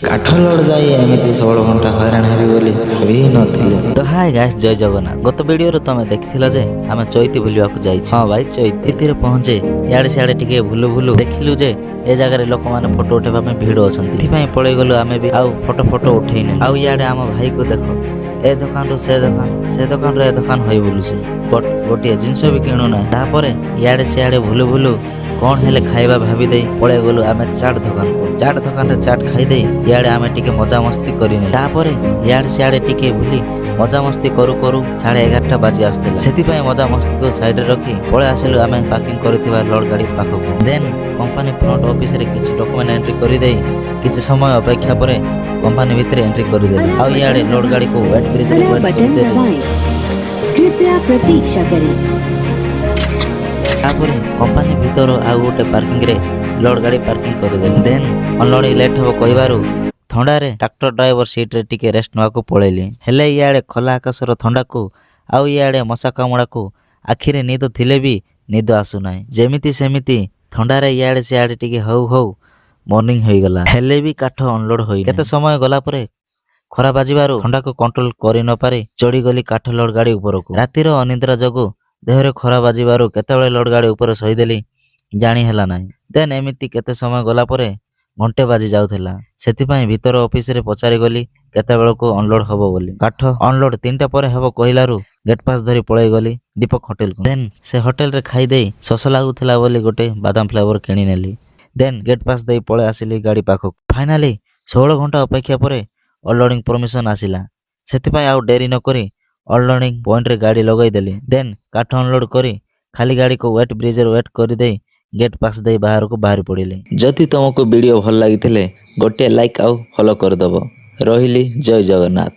କାଠ ଲୋଡ଼ ଯାଇ ଏମିତି 16 ଘଣ୍ଟା ହଇରାଣ ହେବି ବୋଲି ଭାବି ହିଁ ନଥିଲି। ତ ହାଇ ଗାଇସ୍, ଜୟ ଜଗନ୍ନାଥ। ଗତ ଭିଡ଼ିଓରେ ତମେ ଦେଖିଥିଲ ଯେ ଆମେ ଚୈତି ବୁଲିବାକୁ ଯାଇଛୁ। ହଁ ଭାଇ, ଚୈତିରେ ପହଞ୍ଚେ ଇଆଡ଼େ ସିଆଡ଼େ ଟିକେ ବୁଲୁ ବୁଲୁ ଦେଖିଲୁ ଯେ ଏ ଜାଗାରେ ଲୋକମାନେ ଫଟୋ ଉଠାଇବା ପାଇଁ ଭିଡ଼ ଅଛନ୍ତି। ସେଥିପାଇଁ ପଳେଇ ଗଲୁ ଆମେ ବି, ଆଉ ଫଟୋ ଉଠେଇ ନେଲୁ। ଆଉ ଇଆଡ଼େ ଆମ ଭାଇକୁ ଦେଖ, ଏ ଦୋକାନରୁ ସେ ଦୋକାନ, ସେ ଦୋକାନରୁ ଏ ଦୋକାନ ହୋଇ ବୁଲୁଛି, ବଟ୍ ଗୋଟିଏ ଜିନିଷ ବି କିଣୁନାହିଁ। ତାପରେ ଇଆଡ଼େ ସିଆଡ଼େ ବୁଲୁ ବୁଲୁ କ'ଣ ହେଲେ ଖାଇବା ଭାବି ଦେଇ ପଳେଇ ଗଲୁ ଆମେ ଚାଟ୍ ଦୋକାନକୁ। ଚାଟ୍ ଦୋକାନରେ ଚାଟ୍ ଖାଇଦେଇ ଇଆଡ଼େ ଆମେ ଟିକେ ମଜାମସ୍ତି କରିନେଲୁ। ତାପରେ ଇଆଡ଼େ ସିଆଡ଼େ ଟିକେ ବୁଲି ମଜାମସ୍ତି କରୁ କରୁ 11:30 ବାଜି ଆସୁଥିଲା। ସେଥିପାଇଁ ମଜାମସ୍ତିକୁ ସାଇଡ଼ରେ ରଖି ପଳେଇ ଆସିଲୁ ଆମେ ପାର୍କିଂ କରିଥିବା ଲୋଡ୍ ଗାଡ଼ି ପାଖକୁ। ଦେନ୍ କମ୍ପାନୀ ଫ୍ରଣ୍ଟ ଅଫିସରେ କିଛି ଡକୁମେଣ୍ଟ ଏଣ୍ଟ୍ରି କରିଦେଇ କିଛି ସମୟ ଅପେକ୍ଷା ପରେ କମ୍ପାନୀ ଭିତରେ ଏଣ୍ଟ୍ରି କରିଦେଲୁ। ଆଉ ଇଆଡ଼େ ଲୋଡ୍ ଗାଡ଼ିକୁ ୱେଟ୍ ବ୍ରିଜରେ ୱେଟ୍ କରିଦେଲୁ। ତାପରେ କମ୍ପାନୀ ଭିତର ଆଉ ଗୋଟେ ପାର୍କିଂରେ ଲୋଡ୍ ଗାଡ଼ି ପାର୍କିଂ କରିଦେଲି। ଦେନ୍ ଅନଲୋଡ଼ିଂ ଲେଟ୍ ହେବ କହିବାରୁ ଥଣ୍ଡାରେ ଟ୍ରାକ୍ଟର ଡ୍ରାଇଭର ସିଟ୍ରେ ଟିକେ ରେଷ୍ଟ ନେବାକୁ ପଳେଇଲି। ହେଲେ ଇଆଡ଼େ ଖୋଲା ଆକାଶର ଥଣ୍ଡାକୁ ଆଉ ଇଆଡ଼େ ମଶା କାମୁଡ଼ାକୁ ଆଖିରେ ନିଦ ଥିଲେ ବି ନିଦ ଆସୁନାହିଁ। ଯେମିତି ସେମିତି ଥଣ୍ଡାରେ ଇଆଡ଼େ ସିଆଡ଼େ ଟିକେ ହଉ ହଉ ମର୍ଣ୍ଣିଂ ହୋଇଗଲା। ହେଲେ ବି କାଠ ଅନଲୋଡ଼ ହୋଇ କେତେ ସମୟ ଗଲା ପରେ ଖରା ବାଜିବାରୁ ଥଣ୍ଡାକୁ କଣ୍ଟ୍ରୋଲ କରି ନପାରି ଚଢ଼ିଗଲି କାଠ ଲୋଡ୍ ଗାଡ଼ି ଉପରକୁ। ରାତିର ଅନିଦ୍ରା ଯୋଗୁଁ ଦେହରେ ଖରା ବାଜିବାରୁ କେତେବେଳେ ଲୋଡ୍ ଗାଡ଼ି ଉପରେ ଶୋଇଦେଲି ଜାଣି ହେଲା ନାହିଁ। ଦେନ୍ ଏମିତି କେତେ ସମୟ ଗଲା ପରେ ଘଣ୍ଟେ ବାଜି ଯାଉଥିଲା। ସେଥିପାଇଁ ଭିତର ଅଫିସରେ ପଚାରିଗଲି କେତେବେଳକୁ ଅନଲୋଡ଼ ହେବ ବୋଲି। କାଠ ଅନଲୋଡ଼ 3ଟା ପରେ ହେବ କହିଲାରୁ ଗେଟ୍ ପାସ୍ ଧରି ପଳେଇ ଗଲି ଦୀପକ ହୋଟେଲକୁ। ଦେନ୍ ସେ ହୋଟେଲରେ ଖାଇଦେଇ ଶୋଷ ଲାଗୁଥିଲା ବୋଲି ଗୋଟେ ବାଦାମ ଫ୍ଲେଭର କିଣି ନେଲି। ଦେନ୍ ଗେଟ୍ ପାସ୍ ଦେଇ ପଳେଇ ଆସିଲି ଗାଡ଼ି ପାଖକୁ। ଫାଇନାଲି 16 ଘଣ୍ଟା ଅପେକ୍ଷା ପରେ ଅନଲୋଡ଼ିଂ ପରମିଶନ ଆସିଲା। ସେଥିପାଇଁ ଆଉ ଡେରି ନକରି ଅନଲୋଡ଼ିଂ ପଏଣ୍ଟରେ ଗାଡ଼ି ଲଗାଇଦେଲି। ଦେନ୍ କାଠ ଅନଲୋଡ଼ କରି ଖାଲି ଗାଡ଼ିକୁ ୱେଟ୍ ବ୍ରିଜରେ ୱେଟ୍ କରିଦେଇ ଗେଟ୍ ପାସ୍ ଦେଇ ବାହାରକୁ ବାହାରି ପଡ଼ିଲି। ଯଦି ତୁମକୁ ଭିଡ଼ିଓ ଭଲ ଲାଗିଥିଲେ ଗୋଟିଏ ଲାଇକ୍ ଆଉ ଫଲୋ କରିଦେବ। ରହିଲି, ଜୟ ଜଗନ୍ନାଥ।